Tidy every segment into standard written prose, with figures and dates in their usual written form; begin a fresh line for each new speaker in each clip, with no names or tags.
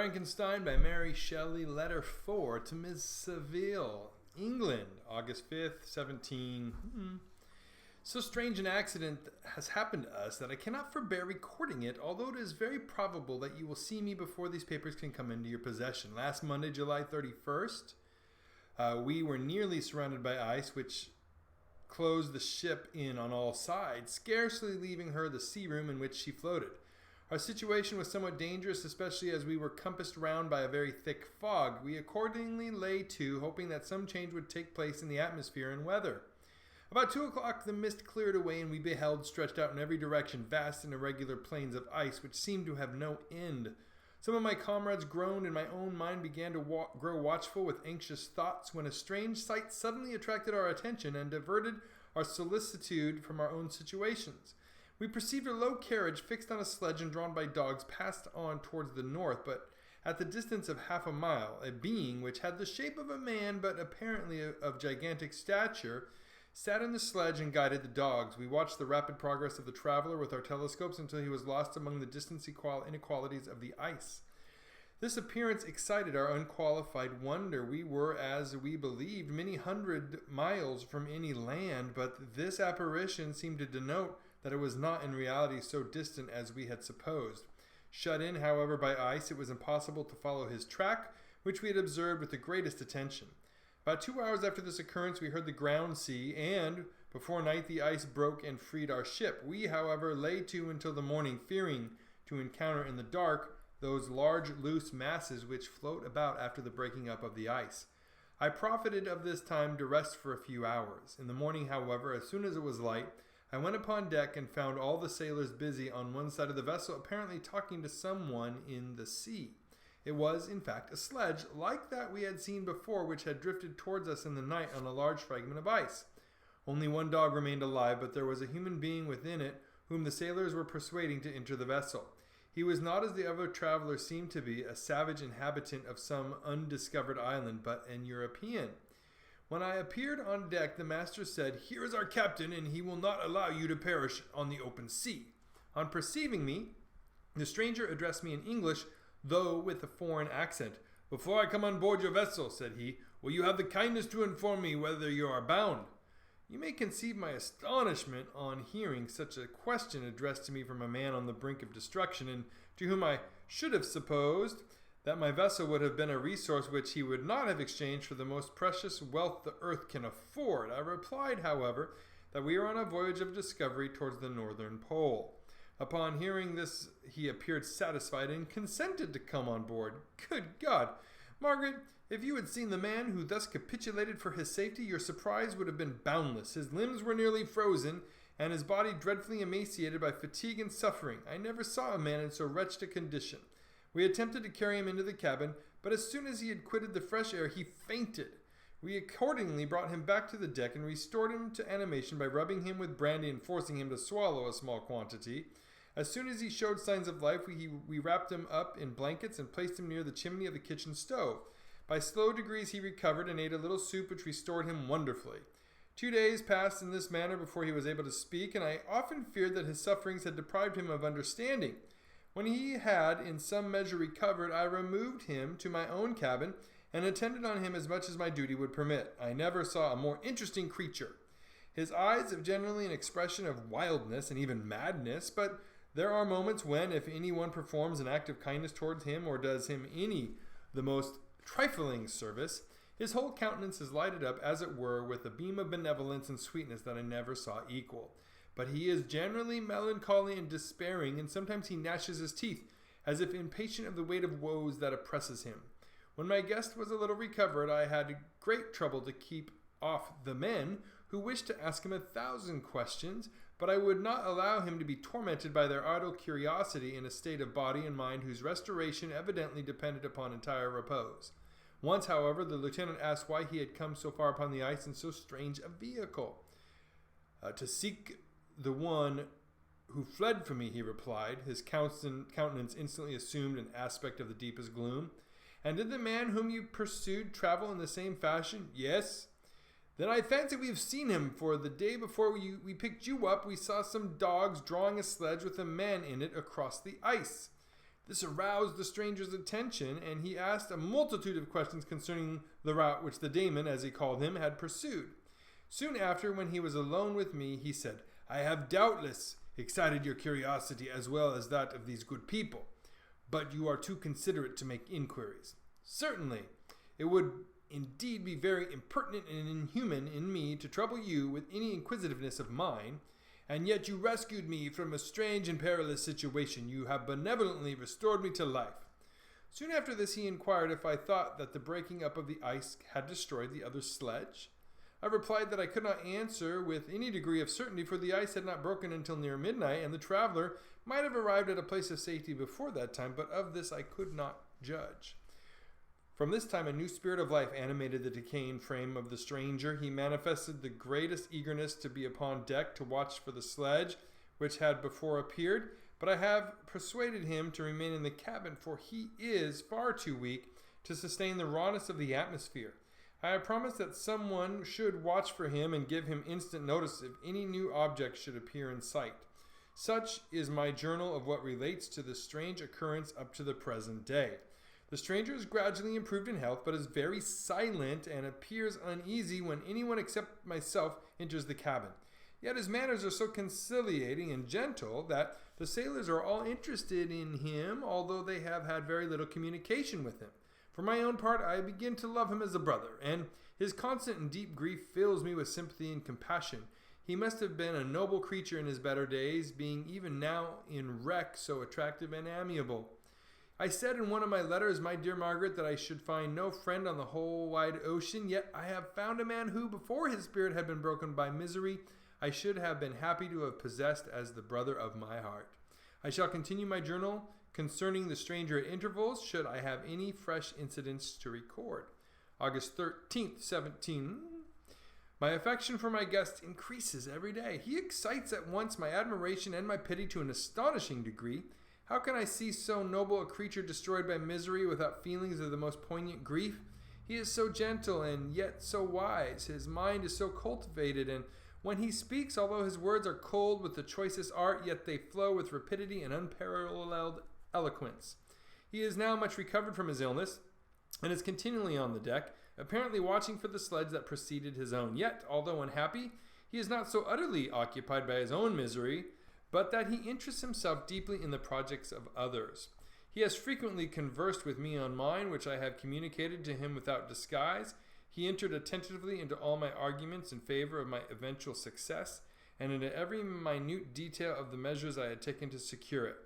Frankenstein by Mary Shelley, Letter 4 to Miss Seville, England, August 5th, 17... So strange an accident has happened to us that I cannot forbear recording it, although it is very probable that you will see me before these papers can come into your possession. Last Monday, July 31st, we were nearly surrounded by ice, which closed the ship in on all sides, scarcely leaving her the sea room in which she floated. Our situation was somewhat dangerous, especially as we were compassed round by a very thick fog. We accordingly lay to, hoping that some change would take place in the atmosphere and weather. About 2 o'clock the mist cleared away, and we beheld, stretched out in every direction, vast and irregular plains of ice, which seemed to have no end. Some of my comrades groaned, and my own mind began to grow watchful with anxious thoughts, when a strange sight suddenly attracted our attention and diverted our solicitude from our own situations. We perceived a low carriage fixed on a sledge and drawn by dogs passed on towards the north, but at the distance of half a mile, a being which had the shape of a man, but apparently of gigantic stature, sat in the sledge and guided the dogs. We watched the rapid progress of the traveler with our telescopes until he was lost among the distance inequalities of the ice. This appearance excited our unqualified wonder. We were, as we believed, many hundred miles from any land, but this apparition seemed to denote that it was not in reality so distant as we had supposed. Shut in, however, by ice, it was impossible to follow his track, which we had observed with the greatest attention. About 2 hours after this occurrence, we heard the ground sea, and before night the ice broke and freed our ship. We, however, lay to until the morning, fearing to encounter in the dark those large loose masses which float about after the breaking up of the ice. I profited of this time to rest for a few hours. In the morning, however, as soon as it was light, I went upon deck and found all the sailors busy on one side of the vessel, apparently talking to someone in the sea. It was, in fact, a sledge, like that we had seen before, which had drifted towards us in the night on a large fragment of ice. Only one dog remained alive, but there was a human being within it, whom the sailors were persuading to enter the vessel. He was not, as the other travelers seemed to be, a savage inhabitant of some undiscovered island, but an European. When I appeared on deck, the master said, "Here is our captain, and he will not allow you to perish on the open sea." On perceiving me, the stranger addressed me in English, though with a foreign accent. "Before I come on board your vessel," said he, "will you have the kindness to inform me whither you are bound?" You may conceive my astonishment on hearing such a question addressed to me from a man on the brink of destruction, and to whom I should have supposed that my vessel would have been a resource which he would not have exchanged for the most precious wealth the earth can afford. I replied, however, that we were on a voyage of discovery towards the northern pole. Upon hearing this, he appeared satisfied and consented to come on board. Good God! Margaret, if you had seen the man who thus capitulated for his safety, your surprise would have been boundless. His limbs were nearly frozen, and his body dreadfully emaciated by fatigue and suffering. I never saw a man in so wretched a condition. We attempted to carry him into the cabin, but as soon as he had quitted the fresh air, he fainted. We accordingly brought him back to the deck and restored him to animation by rubbing him with brandy and forcing him to swallow a small quantity. As soon as he showed signs of life, we wrapped him up in blankets and placed him near the chimney of the kitchen stove. By slow degrees he recovered and ate a little soup which restored him wonderfully. 2 days passed in this manner before he was able to speak, and I often feared that his sufferings had deprived him of understanding. When he had in some measure recovered, I removed him to my own cabin and attended on him as much as my duty would permit. I never saw a more interesting creature. His eyes have generally an expression of wildness and even madness, but there are moments when, if anyone performs an act of kindness towards him or does him the most trifling service, his whole countenance is lighted up, as it were, with a beam of benevolence and sweetness that I never saw equal. But he is generally melancholy and despairing, and sometimes he gnashes his teeth, as if impatient of the weight of woes that oppresses him. When my guest was a little recovered, I had great trouble to keep off the men, who wished to ask him 1,000 questions, but I would not allow him to be tormented by their idle curiosity in a state of body and mind whose restoration evidently depended upon entire repose. Once, however, the lieutenant asked why he had come so far upon the ice in so strange a vehicle. "To seek the one who fled from me," he replied. His countenance instantly assumed an aspect of the deepest gloom. "And did the man whom you pursued travel in the same fashion?" "Yes." "Then I fancy we have seen him, for the day before we picked you up, we saw some dogs drawing a sledge with a man in it across the ice." This aroused the stranger's attention, and he asked a multitude of questions concerning the route which the daemon, as he called him, had pursued. Soon after, when he was alone with me, he said, I have doubtless excited your curiosity as well as that of these good people, but you are too considerate to make inquiries. Certainly, it would indeed be very impertinent and inhuman in me to trouble you with any inquisitiveness of mine, and yet you rescued me from a strange and perilous situation. You have benevolently restored me to life. Soon after this he inquired if I thought that the breaking up of the ice had destroyed the other sledge. I replied that I could not answer with any degree of certainty, for the ice had not broken until near midnight, and the traveler might have arrived at a place of safety before that time, but of this I could not judge. From this time a new spirit of life animated the decaying frame of the stranger. He manifested the greatest eagerness to be upon deck to watch for the sledge, which had before appeared, but I have persuaded him to remain in the cabin, for he is far too weak to sustain the rawness of the atmosphere. I have promised that someone should watch for him and give him instant notice if any new object should appear in sight. Such is my journal of what relates to the strange occurrence up to the present day. The stranger is gradually improved in health, but is very silent and appears uneasy when anyone except myself enters the cabin. Yet his manners are so conciliating and gentle that the sailors are all interested in him, although they have had very little communication with him. For my own part, I begin to love him as a brother, and his constant and deep grief fills me with sympathy and compassion. He must have been a noble creature in his better days, being even now in wreck so attractive and amiable. I said in one of my letters, my dear Margaret, that I should find no friend on the whole wide ocean, yet I have found a man who, before his spirit had been broken by misery, I should have been happy to have possessed as the brother of my heart. I shall continue my journal concerning the stranger at intervals, should I have any fresh incidents to record. August 13th, 17. My affection for my guest increases every day. He excites at once my admiration and my pity to an astonishing degree. How can I see so noble a creature destroyed by misery without feelings of the most poignant grief? He is so gentle and yet so wise. His mind is so cultivated, and when he speaks, although his words are cold with the choicest art, yet they flow with rapidity and unparalleled eloquence. He is now much recovered from his illness, and is continually on the deck, apparently watching for the sledge that preceded his own. Yet, although unhappy, he is not so utterly occupied by his own misery, but that he interests himself deeply in the projects of others. He has frequently conversed with me on mine, which I have communicated to him without disguise. He entered attentively into all my arguments in favor of my eventual success, and into every minute detail of the measures I had taken to secure it.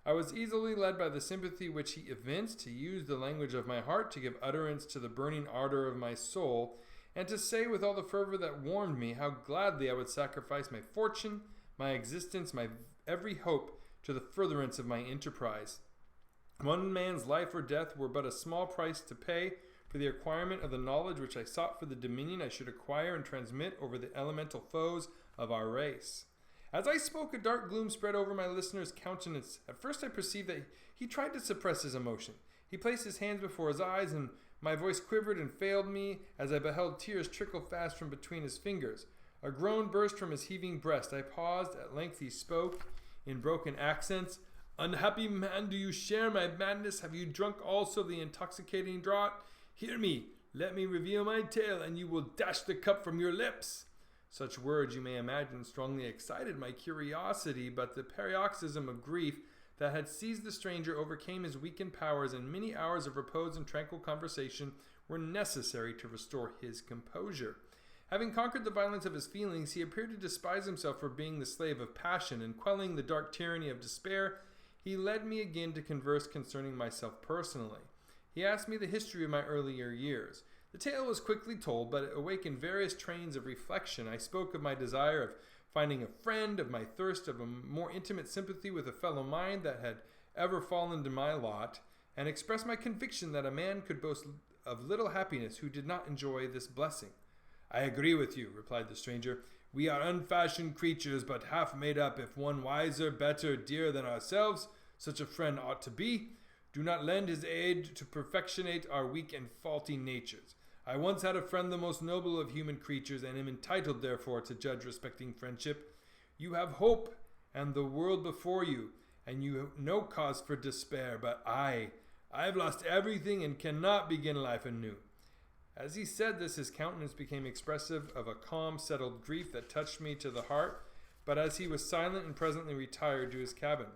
I was easily led by the sympathy which he evinced to use the language of my heart, to give utterance to the burning ardor of my soul, and to say with all the fervor that warmed me how gladly I would sacrifice my fortune, my existence, my every hope to the furtherance of my enterprise. One man's life or death were but a small price to pay for the acquirement of the knowledge which I sought, for the dominion I should acquire and transmit over the elemental foes of our race. As I spoke, a dark gloom spread over my listener's countenance. At first I perceived that he tried to suppress his emotion. He placed his hands before his eyes, and my voice quivered and failed me as I beheld tears trickle fast from between his fingers. A groan burst from his heaving breast. I paused. At length he spoke in broken accents. Unhappy man, do you share my madness? Have you drunk also the intoxicating draught? Hear me. Let me reveal my tale, and you will dash the cup from your lips. Such words, you may imagine, strongly excited my curiosity, but the paroxysm of grief that had seized the stranger overcame his weakened powers, and many hours of repose and tranquil conversation were necessary to restore his composure. Having conquered the violence of his feelings, he appeared to despise himself for being the slave of passion, and quelling the dark tyranny of despair, he led me again to converse concerning myself personally. He asked me the history of my earlier years. The tale was quickly told, but it awakened various trains of reflection. I spoke of my desire of finding a friend, of my thirst of a more intimate sympathy with a fellow mind that had ever fallen to my lot, and expressed my conviction that a man could boast of little happiness who did not enjoy this blessing. I agree with you, replied the stranger. We are unfashioned creatures, but half made up. If one wiser, better, dearer than ourselves, such a friend ought to be, do not lend his aid to perfectionate our weak and faulty natures. I once had a friend, the most noble of human creatures, and am entitled, therefore, to judge respecting friendship. You have hope and the world before you, and you have no cause for despair, but I've lost everything and cannot begin life anew." As he said this, his countenance became expressive of a calm, settled grief that touched me to the heart, but as he was silent and presently retired to his cabin.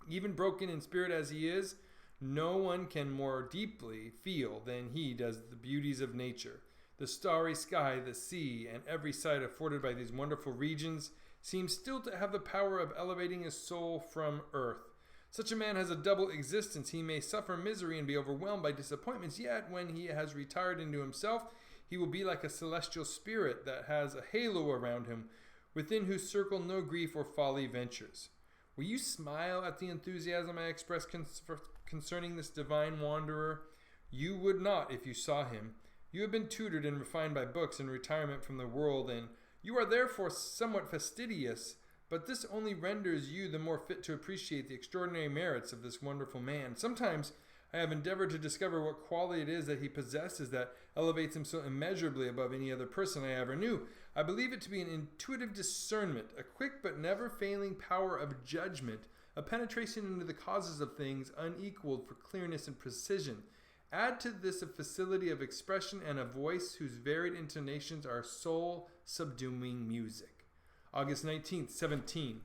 Even broken in spirit as he is, no one can more deeply feel than he does the beauties of nature. The starry sky, the sea, and every sight afforded by these wonderful regions seems still to have the power of elevating his soul from earth. Such a man has a double existence. He may suffer misery and be overwhelmed by disappointments, yet when he has retired into himself, he will be like a celestial spirit that has a halo around him, within whose circle no grief or folly ventures. Will you smile at the enthusiasm I express concerning this divine wanderer? You would not if you saw him. You have been tutored and refined by books and retirement from the world, and you are therefore somewhat fastidious, but this only renders you the more fit to appreciate the extraordinary merits of this wonderful man. Sometimes I have endeavored to discover what quality it is that he possesses that elevates him so immeasurably above any other person I ever knew. I believe it to be an intuitive discernment, a quick but never failing power of judgment, a penetration into the causes of things unequaled for clearness and precision. Add to this a facility of expression and a voice whose varied intonations are soul-subduing music. August 19th, 17.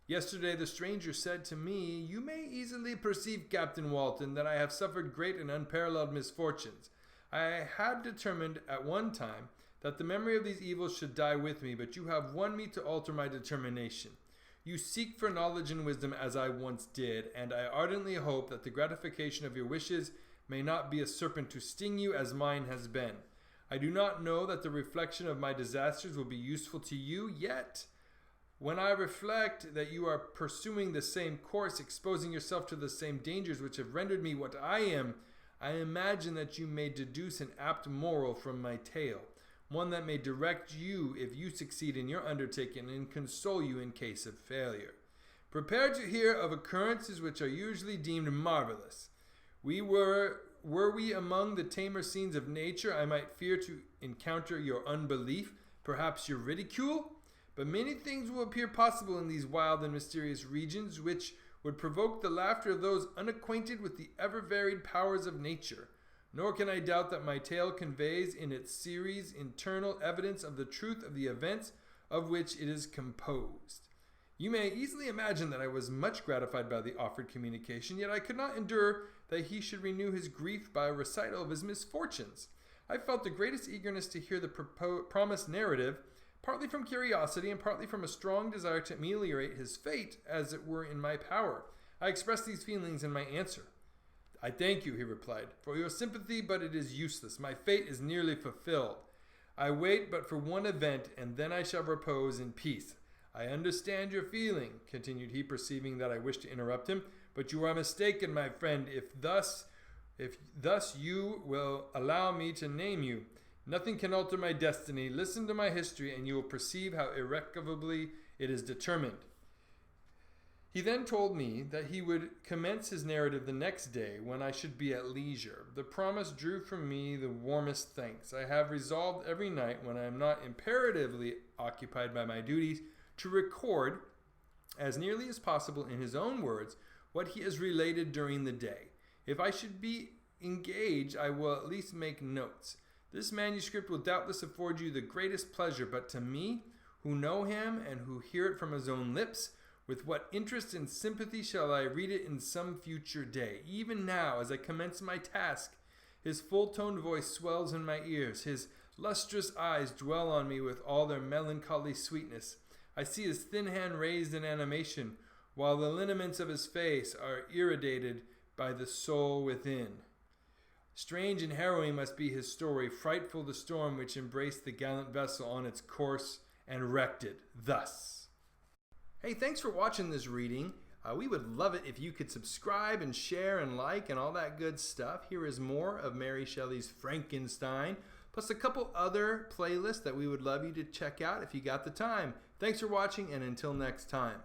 Yesterday the stranger said to me, "You may easily perceive, Captain Walton, that I have suffered great and unparalleled misfortunes. I had determined at one time that the memory of these evils should die with me, but you have won me to alter my determination. You seek for knowledge and wisdom as I once did, and I ardently hope that the gratification of your wishes may not be a serpent to sting you as mine has been. I do not know that the reflection of my disasters will be useful to you, yet when I reflect that you are pursuing the same course, exposing yourself to the same dangers which have rendered me what I am, I imagine that you may deduce an apt moral from my tale, one that may direct you if you succeed in your undertaking and console you in case of failure. Prepare to hear of occurrences which are usually deemed marvelous. Were we among the tamer scenes of nature, I might fear to encounter your unbelief, perhaps your ridicule. But many things will appear possible in these wild and mysterious regions, which would provoke the laughter of those unacquainted with the ever-varied powers of nature. Nor can I doubt that my tale conveys in its series internal evidence of the truth of the events of which it is composed. You may easily imagine that I was much gratified by the offered communication, yet I could not endure that he should renew his grief by a recital of his misfortunes. I felt the greatest eagerness to hear the promised narrative, partly from curiosity and partly from a strong desire to ameliorate his fate, as it were in my power. I expressed these feelings in my answer. "I thank you," he replied, "for your sympathy, but it is useless. My fate is nearly fulfilled. I wait but for one event, and then I shall repose in peace. I understand your feeling," continued he, perceiving that I wished to interrupt him, "but you are mistaken, my friend, if thus you will allow me to name you. Nothing can alter my destiny. Listen to my history, and you will perceive how irrevocably it is determined." He then told me that he would commence his narrative the next day, when I should be at leisure. The promise drew from me the warmest thanks. I have resolved every night, when I am not imperatively occupied by my duties, to record, as nearly as possible in his own words, what he has related during the day. If I should be engaged, I will at least make notes. This manuscript will doubtless afford you the greatest pleasure, but to me, who know him and who hear it from his own lips, with what interest and sympathy shall I read it in some future day? Even now, as I commence my task, his full-toned voice swells in my ears. His lustrous eyes dwell on me with all their melancholy sweetness. I see his thin hand raised in animation, while the lineaments of his face are irradiated by the soul within. Strange and harrowing must be his story, frightful the storm which embraced the gallant vessel on its course and wrecked it thus. Hey, thanks for watching this reading. We would love it if you could subscribe and share and like and all that good stuff. Here is more of Mary Shelley's Frankenstein, plus a couple other playlists that we would love you to check out if you got the time. Thanks for watching, and until next time.